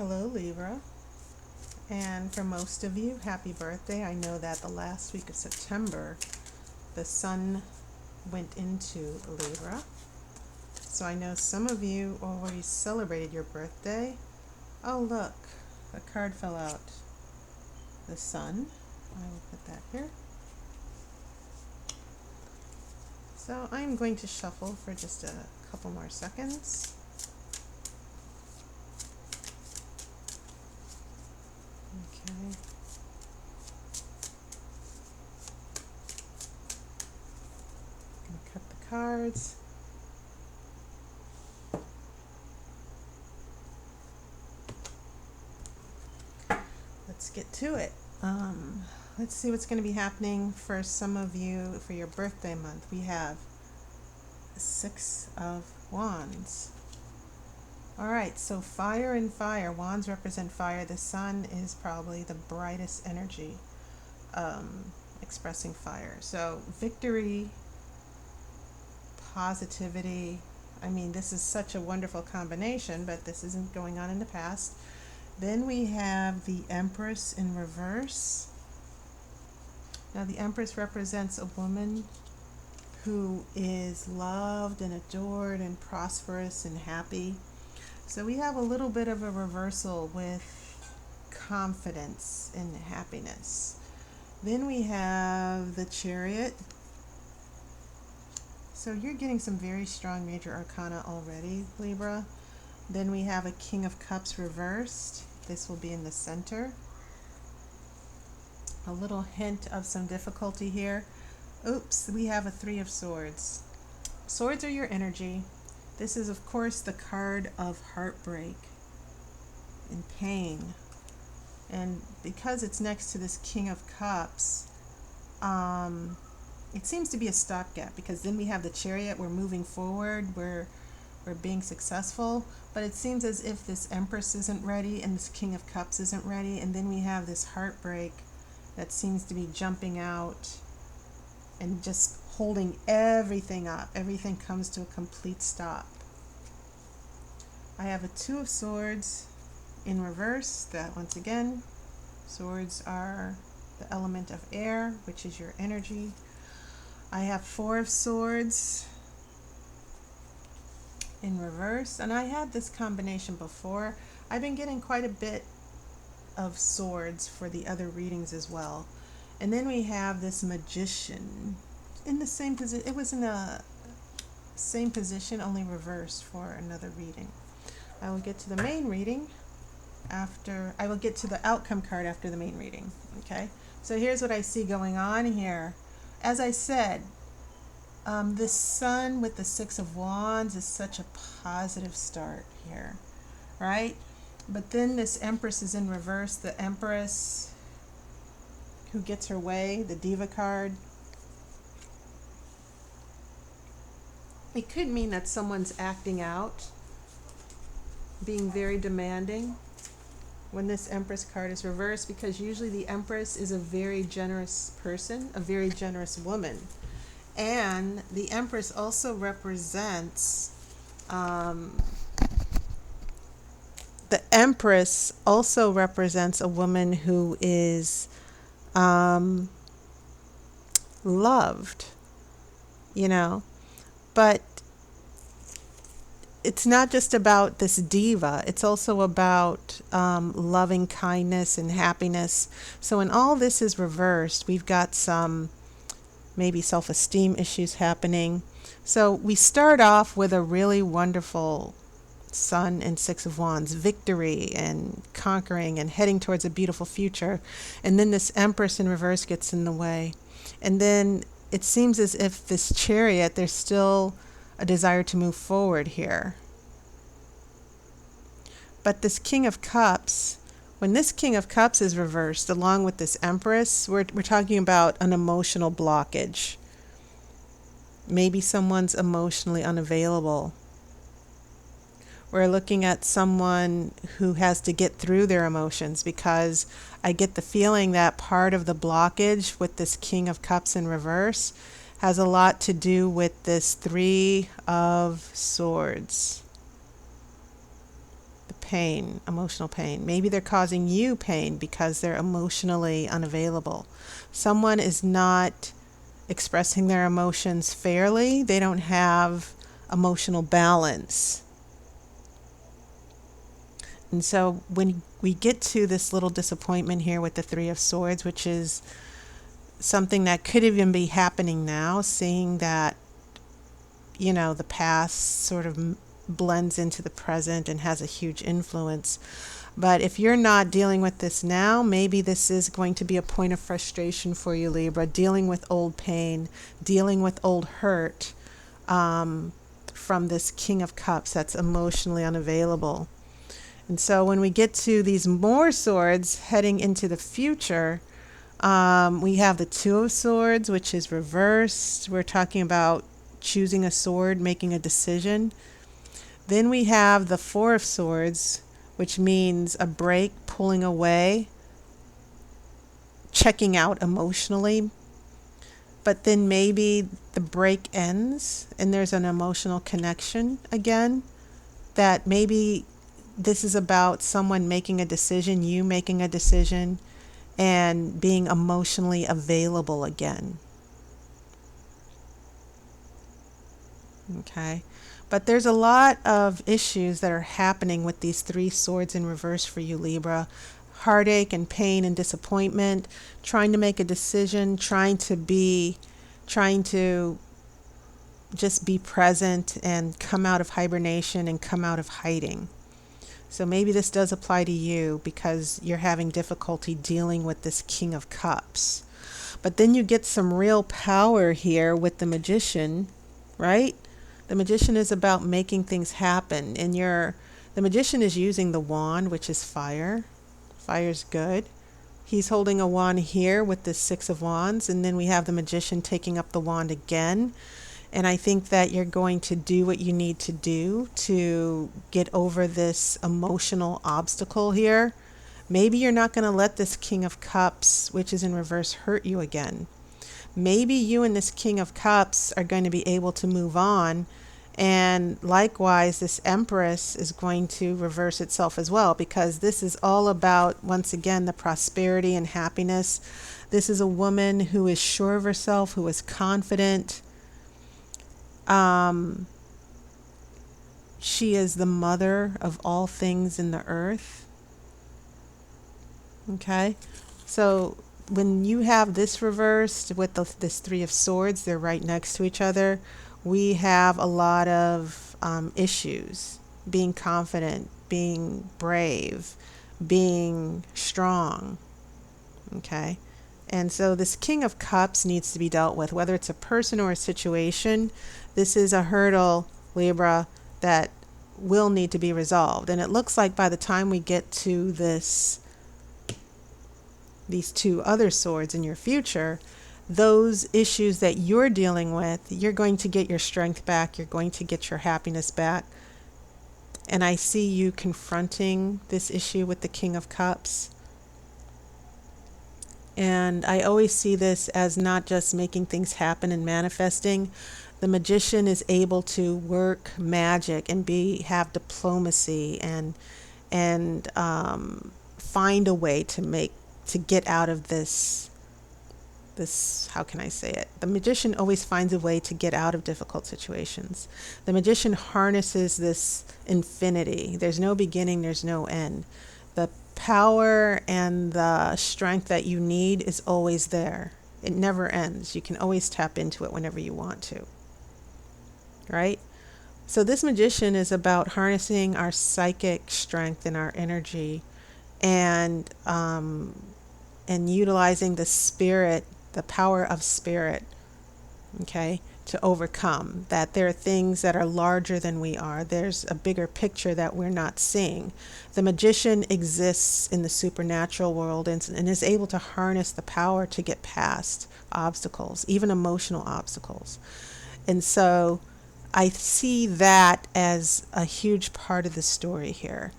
Hello, Libra. And for most of you, happy birthday. I know that the last week of September, the sun went into Libra. So I know some of you already celebrated your birthday. Oh, look, a card fell out. The sun. I will put that here. So I'm going to shuffle for just a couple more seconds. Okay. Gonna cut the cards. Let's get to it. Let's see what's going to be happening for some of you for your birthday month. We have the Six of Wands. All right, so fire and fire. Wands represent fire. The sun is probably the brightest energy expressing fire. So victory, positivity. I mean, this is such a wonderful combination, but this isn't going on in the past. Then we have the Empress in reverse. Now the Empress represents a woman who is loved and adored and prosperous and happy. So we have a little bit of a reversal with confidence and happiness. Then we have the Chariot. So you're getting some very strong major arcana already, Libra. Then we have a King of Cups reversed. This will be in the center. A little hint of some difficulty here. Oops, we have a Three of Swords. Swords are your energy. This is, of course, the card of heartbreak and pain. And because it's next to this King of Cups, it seems to be a stopgap, because then we have the Chariot. We're moving forward. We're being successful, but it seems as if this Empress isn't ready and this King of Cups isn't ready, and then we have this heartbreak that seems to be jumping out and just holding everything up. Everything comes to a complete stop. I have a Two of Swords in reverse. That, once again, swords are the element of air, which is your energy. I have Four of Swords in reverse, and I had this combination before. I've been getting quite a bit of swords for the other readings as well. And then we have this Magician in the same position. It was in the same position, only reversed, for another reading. I will get to the main reading after. I will get to the outcome card after the main reading. Okay, so here's what I see going on here. As I said, this sun with the Six of Wands is such a positive start here, right? But then this Empress is in reverse. The Empress who gets her way, the Diva card. It could mean that someone's acting out, being very demanding when this Empress card is reversed, because usually the Empress is a very generous person, a very generous woman. And the Empress also represents, a woman who is loved, but it's not just about this diva. It's also about loving kindness and happiness. So when all this is reversed, we've got some maybe self-esteem issues happening. So we start off with a really wonderful Sun and Six of Wands, victory and conquering and heading towards a beautiful future. And then this Empress in reverse gets in the way. And then it seems as if this Chariot, there's still a desire to move forward here. But this King of Cups, when this King of Cups is reversed along with this Empress, we're talking about an emotional blockage. Maybe someone's emotionally unavailable. We're looking at someone who has to get through their emotions, because I get the feeling that part of the blockage with this King of Cups in reverse has a lot to do with this Three of Swords. pain, emotional pain. Maybe they're causing you pain because they're emotionally unavailable. Someone is not expressing their emotions fairly. They don't have emotional balance. And so when we get to this little disappointment here with the Three of Swords, which is something that could even be happening now, seeing that, the past sort of blends into the present and has a huge influence. But if you're not dealing with this now, maybe this is going to be a point of frustration for you, Libra, dealing with old pain, dealing with old hurt from this King of Cups that's emotionally unavailable. And so when we get to these more swords heading into the future, we have the Two of Swords, which is reversed. We're talking about choosing a sword, making a decision. Then we have the Four of Swords, which means a break, pulling away, checking out emotionally. But then maybe the break ends and there's an emotional connection again, that maybe this is about someone making a decision, you making a decision, and being emotionally available again. Okay. But there's a lot of issues that are happening with these three swords in reverse for you, Libra. Heartache and pain and disappointment, trying to make a decision, trying to just be present and come out of hibernation and come out of hiding. So maybe this does apply to you because you're having difficulty dealing with this King of Cups. But then you get some real power here with the Magician, right? The Magician is about making things happen. And the Magician is using the wand, which is fire. Fire's good. He's holding a wand here with the Six of Wands. And then we have the Magician taking up the wand again. And I think that you're going to do what you need to do to get over this emotional obstacle here. Maybe you're not going to let this King of Cups, which is in reverse, hurt you again. Maybe you and this King of Cups are going to be able to move on. And likewise, this Empress is going to reverse itself as well, because this is all about, once again, the prosperity and happiness. This is a woman who is sure of herself, who is confident. She is the mother of all things in the earth. Okay, so when you have this reversed with this Three of Swords, they're right next to each other. We have a lot of issues. Being confident, being brave, being strong. Okay. And so this King of Cups needs to be dealt with, whether it's a person or a situation. This is a hurdle, Libra, that will need to be resolved. And it looks like by the time we get to these two other swords in your future, those issues that you're dealing with, you're going to get your strength back. You're going to get your happiness back. And I see you confronting this issue with the King of Cups. And I always see this as not just making things happen and manifesting. The Magician is able to work magic and have diplomacy and find a way to get out of this, how can I say it? The Magician always finds a way to get out of difficult situations. The Magician harnesses this infinity. There's no beginning, there's no end. The power and the strength that you need is always there. It never ends. You can always tap into it whenever you want to. Right? So this Magician is about harnessing our psychic strength and our energy and utilizing the spirit, the power of spirit, okay, to overcome that. There are things that are larger than we are. There's a bigger picture that we're not seeing. The Magician exists in the supernatural world and is able to harness the power to get past obstacles, even emotional obstacles. And so I see that as a huge part of the story here,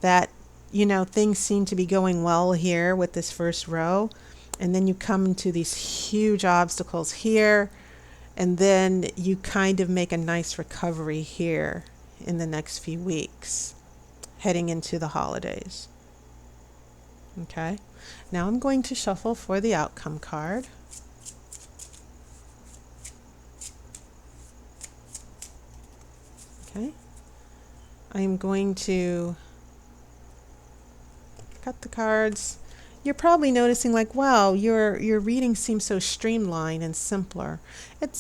that, things seem to be going well here with this first row, and then you come into these huge obstacles here, and then you kind of make a nice recovery here in the next few weeks. heading into the holidays. Okay, now I'm going to shuffle for the outcome card. Okay, I am going to cut the cards. You're probably noticing like, wow, your reading seems so streamlined and simpler.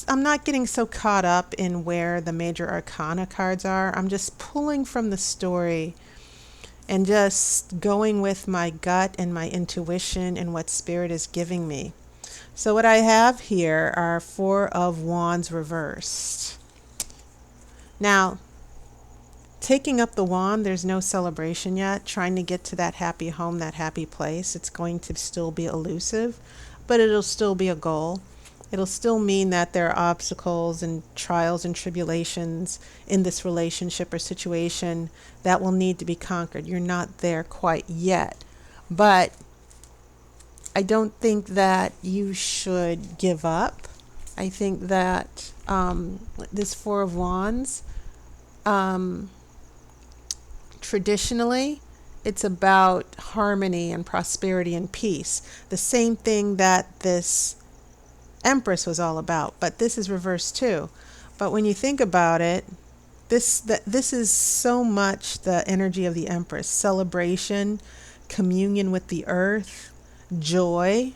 I'm not getting so caught up in where the major arcana cards are. I'm just pulling from the story and just going with my gut and my intuition and what spirit is giving me. So what I have here are 4 of Wands reversed. Now, taking up the wand, there's no celebration yet. Trying to get to that happy home, that happy place, it's going to still be elusive, but it'll still be a goal. It'll still mean that there are obstacles and trials and tribulations in this relationship or situation that will need to be conquered. You're not there quite yet, but I don't think that you should give up. I think that this 4 of Wands, traditionally, it's about harmony and prosperity and peace. The same thing that this Empress was all about, but this is reversed too. But when you think about it, this is so much the energy of the Empress: celebration, communion with the earth, joy.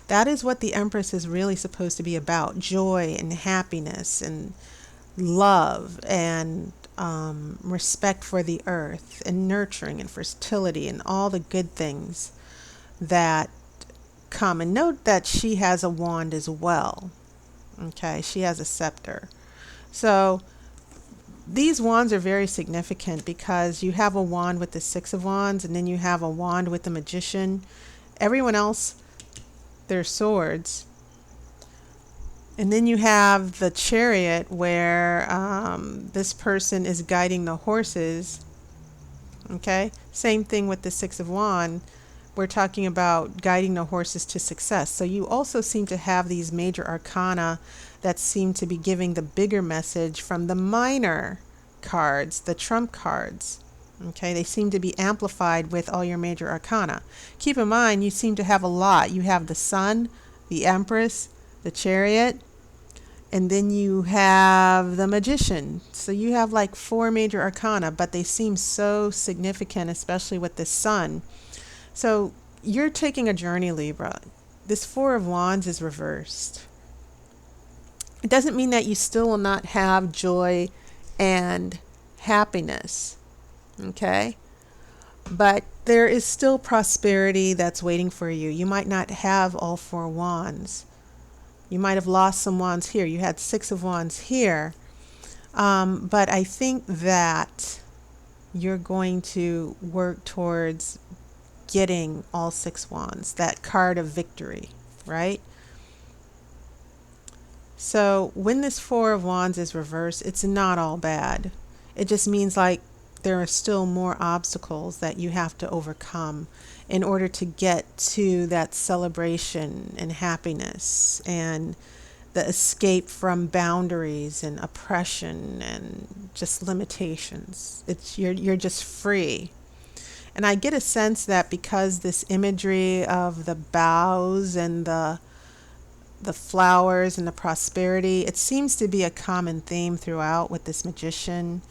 That is what the Empress is really supposed to be about: joy and happiness and love and respect for the earth and nurturing and fertility and all the good things that come. And note that she has a wand as well. Okay, she has a scepter. So these wands are very significant because you have a wand with the 6 of Wands, and then you have a wand with the Magician. Everyone else, they're swords. And then you have the Chariot, where this person is guiding the horses. Okay, same thing with the 6 of Wands. We're talking about guiding the horses to success. So you also seem to have these major arcana that seem to be giving the bigger message from the minor cards, the trump cards. Okay, they seem to be amplified with all your major arcana. Keep in mind, you seem to have a lot. You have the Sun, the Empress, the Chariot, and then you have the Magician. So you have like 4 major arcana, but they seem so significant, especially with the Sun. So you're taking a journey, Libra. This 4 of Wands is reversed. It doesn't mean that you still will not have joy and happiness, okay? But there is still prosperity that's waiting for you. You might not have all 4 wands. You might have lost some wands here. You had 6 of Wands here. But I think that you're going to work towards getting all 6 wands, that card of victory, right? So when this 4 of Wands is reversed, it's not all bad. It just means like there are still more obstacles that you have to overcome in order to get to that celebration and happiness and the escape from boundaries and oppression and just limitations. You're just free. And I get a sense that because this imagery of the boughs and the flowers and the prosperity, it seems to be a common theme throughout with this Magician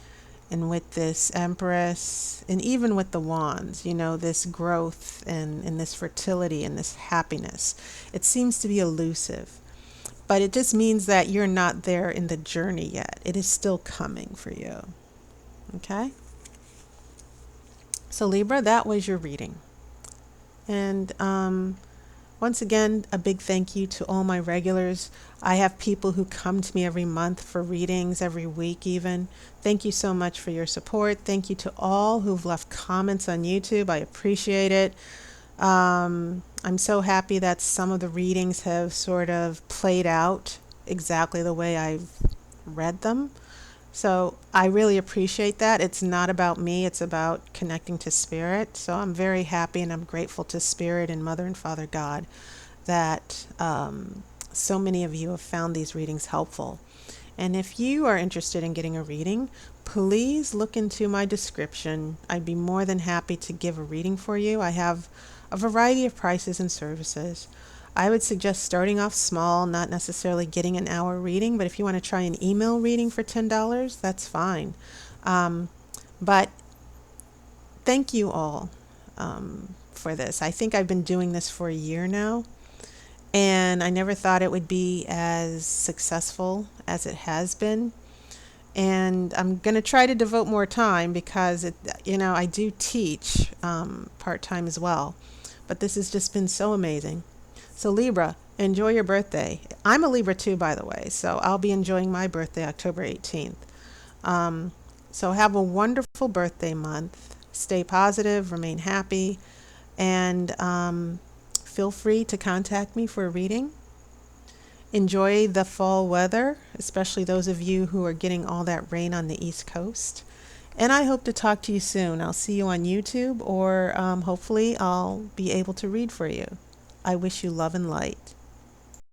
and with this Empress and even with the wands, you know, this growth and this fertility and this happiness. It seems to be elusive, but it just means that you're not there in the journey yet. It is still coming for you. Okay? So Libra, that was your reading. And once again, a big thank you to all my regulars. I have people who come to me every month for readings, every week even. Thank you so much for your support. Thank you to all who've left comments on YouTube. I appreciate it. I'm so happy that some of the readings have sort of played out exactly the way I've read them. So I really appreciate that. It's not about me, it's about connecting to Spirit. So I'm very happy and I'm grateful to Spirit and Mother and Father God that so many of you have found these readings helpful. And if you are interested in getting a reading, please look into my description. I'd be more than happy to give a reading for you. I have a variety of prices and services. I would suggest starting off small, not necessarily getting an hour reading, but if you want to try an email reading for $10, that's fine. But thank you all for this. I think I've been doing this for a year now, and I never thought it would be as successful as it has been. And I'm going to try to devote more time because I do teach part-time as well. But this has just been so amazing. So Libra, enjoy your birthday. I'm a Libra too, by the way, so I'll be enjoying my birthday October 18th. So have a wonderful birthday month. Stay positive, remain happy, and feel free to contact me for a reading. Enjoy the fall weather, especially those of you who are getting all that rain on the East Coast. And I hope to talk to you soon. I'll see you on YouTube, or hopefully I'll be able to read for you. I wish you love and light.